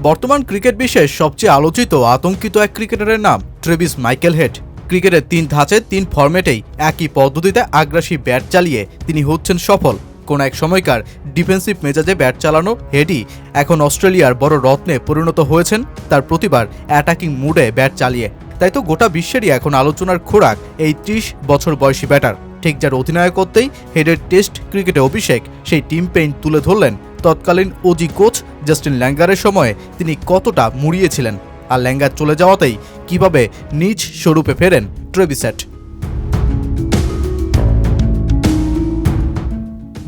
বর্তমান ক্রিকেট বিশ্বের সবচেয়ে আলোচিত আতঙ্কিত এক ক্রিকেটারের নাম ট্রেভিস মাইকেল হেড। ক্রিকেটের 3 ধাঁচে 3 ফরম্যাটেই একই পদ্ধতিতে আগ্রাসী ব্যাট চালিয়ে তিনি হচ্ছেন সফল। কোন এক সময়কার ডিফেন্সিভ মেজাজে ব্যাট চালানো হেডই এখন অস্ট্রেলিয়ার বড় রত্নে পরিণত হয়েছেন তার প্রতিবার অ্যাটাকিং মুডে ব্যাট চালিয়ে। তাই তো গোটা বিশ্বেরই এখন আলোচনার খোরাক এই 30 বছর বয়সী ব্যাটার। ঠিক যার অধিনায়কত্বেই হেডের টেস্ট ক্রিকেটে অভিষেক, সেই টিম পেইন তুলে ধরলেন তৎকালীন ওজি কোচ জাস্টিন ল্যাঙ্গারের সময়ে তিনি কতটা মুড়িয়েছিলেন, আর ল্যাঙ্গার চলে যাওয়াতেই কিভাবে নিজ স্বরূপে ফেরেন ট্রেভিস হেড।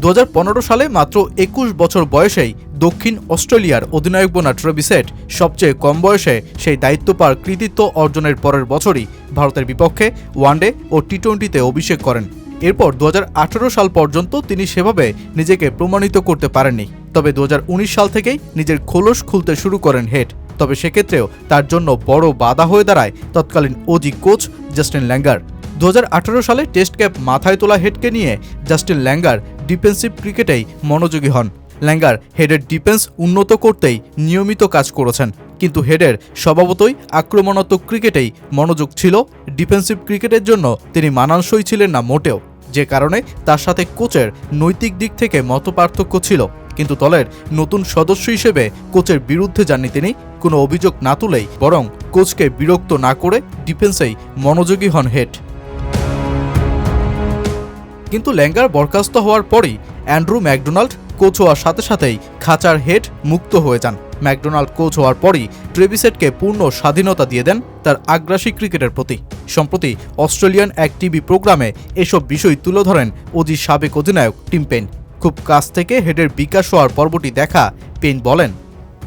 2015 সালে মাত্র 21 বছর বয়সেই দক্ষিণ অস্ট্রেলিয়ার অধিনায়ক বনা ট্রেভিস হেড সবচেয়ে কম বয়সে সেই দায়িত্ব পাওয়ার কৃতিত্ব অর্জনের পরের বছরই ভারতের বিপক্ষে ওয়ানডে ও টি-20তে অভিষেক করেন। এরপর 2018 সাল পর্যন্ত তিনি সেভাবে নিজেকে প্রমাণিত করতে পারেননি। তবে 2019 সাল থেকেই নিজের খোলস খুলতে শুরু করেন হেড। তবে সেক্ষেত্রেও তার জন্য বড় বাধা হয়ে দাঁড়ায় তৎকালীন ওজি কোচ জাস্টিন ল্যাঙ্গার। 2018 সালে টেস্ট ক্যাপ মাথায় তোলা হেডকে নিয়ে জাস্টিন ল্যাঙ্গার ডিফেন্সিভ ক্রিকেটেই মনোযোগী হন। ল্যাঙ্গার হেডের ডিফেন্স উন্নত করতেই নিয়মিত কাজ করেছেন, কিন্তু হেডের স্বভাবতই আক্রমণাত্মক ক্রিকেটেই মনোযোগ ছিল। ডিফেন্সিভ ক্রিকেটের জন্য তিনি মানানসই ছিলেন না মোটেও, যে কারণে তার সাথে কোচের নৈতিক দিক থেকে মতপার্থক্য ছিল। কিন্তু দলের নতুন সদস্য হিসেবে কোচের বিরুদ্ধে যাননি তিনি, কোনো অভিযোগ না তুলেই বরং কোচকে বিরক্ত না করে ডিফেন্সেই মনোযোগী হন হেড। কিন্তু ল্যাঙ্গার বরখাস্ত হওয়ার পরই অ্যান্ড্রু ম্যাকডোনাল্ড কোচ হওয়ার সাথে সাথেই খাঁচার হেড মুক্ত হয়ে যান। ম্যাকডোনাল্ড কোচ হওয়ার পরই ট্রেভিস হেডকে পূর্ণ স্বাধীনতা দিয়ে দেন তার আগ্রাসী ক্রিকেটের প্রতি। সম্প্রতি অস্ট্রেলিয়ান এক টিভি প্রোগ্রামে এসব বিষয় তুলে ধরেন ওজির সাবেক অধিনায়ক টিম পেইন। খুব কাছ থেকে হেডের বিকাশ হওয়ার পর্বটি দেখা পেইন বলেন,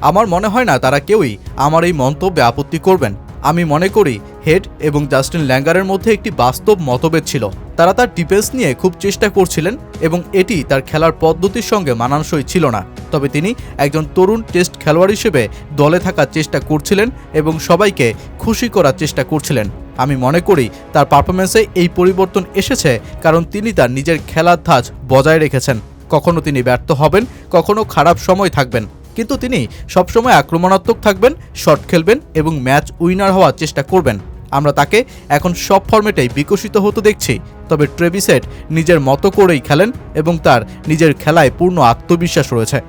আমার মনে হয় না তারা কেউই আমার এই মন্তব্যে আপত্তি করবেন। আমি মনে করি হেড এবং জাস্টিন ল্যাঙ্গারের মধ্যে একটি বাস্তব মতভেদ ছিল। তারা তার ডিফেন্স নিয়ে খুব চেষ্টা করছিলেন এবং এটি তার খেলার পদ্ধতির সঙ্গে মানানসই ছিল না। তবে তিনি একজন তরুণ টেস্ট খেলোয়াড় হিসেবে দলে থাকার চেষ্টা করছিলেন এবং সবাইকে খুশি করার চেষ্টা করছিলেন। আমি মনে করি তার পারফরমেন্সে এই পরিবর্তন এসেছে কারণ তিনি তার নিজের খেলার ধাঁচ বজায় রেখেছেন। কখনো তিনি ব্যর্থ হবেন, কখনো খারাপ সময় থাকবেন, কিন্তু তিনি সবসময় আক্রমণাত্মক থাকবেন, শট খেলবেন এবং ম্যাচ উইনার হওয়ার চেষ্টা করবেন। আমরা তাকে এখন সব ফরম্যাটেই বিকশিত হতে দেখছি। তবে ট্রেভিস হেড নিজের মতো করেই খেলেন এবং তার নিজের খেলায় পূর্ণ আত্মবিশ্বাস রয়েছে।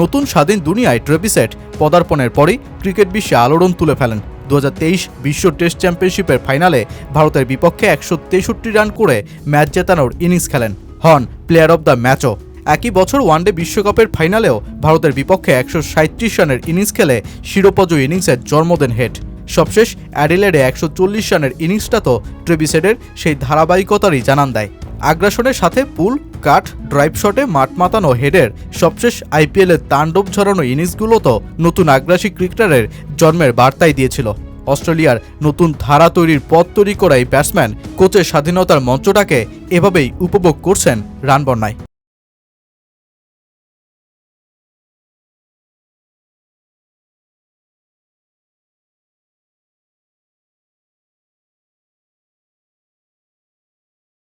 নতুন স্বাধীন দুনিয়ায় ট্রেভিস হেড পদার্পণের পরই ক্রিকেট বিশ্বে আলোড়ন তুলে ফেলেন। 2023 বিশ্ব টেস্ট চ্যাম্পিয়নশিপের ফাইনালে ভারতের বিপক্ষে 163 রান করে ম্যাচ জেতানোর ইনিংস খেলেন, হন প্লেয়ার অব দ্য ম্যাচও। একই বছর ওয়ানডে বিশ্বকাপের ফাইনালেও ভারতের বিপক্ষে 137 রানের ইনিংস খেলে শিরোপাজয়ী ইনিংসের জন্ম দেন হেড। সবশেষ অ্যাডিলেডে 140 রানের ইনিংসটা তো ট্রেভিস হেডের সেই ধারাবাহিকতারই জানান দেয়। আগ্রাসনের সাথে পুল, কাট, ড্রাইভ শটে মাঠ মাতানো হেডের সবশেষ আইপিএলের তাণ্ডব ঝরানো ইনিংসগুলো তো নতুন আগ্রাসী ক্রিকেটারের জন্মের বার্তাই দিয়েছিল। অস্ট্রেলিয়ার নতুন ধারা তৈরির পথ তৈরি করা এই ব্যাটসম্যান কোচের স্বাধীনতার মঞ্চটাকে এভাবেই উপভোগ করছেন রান বন্যায়।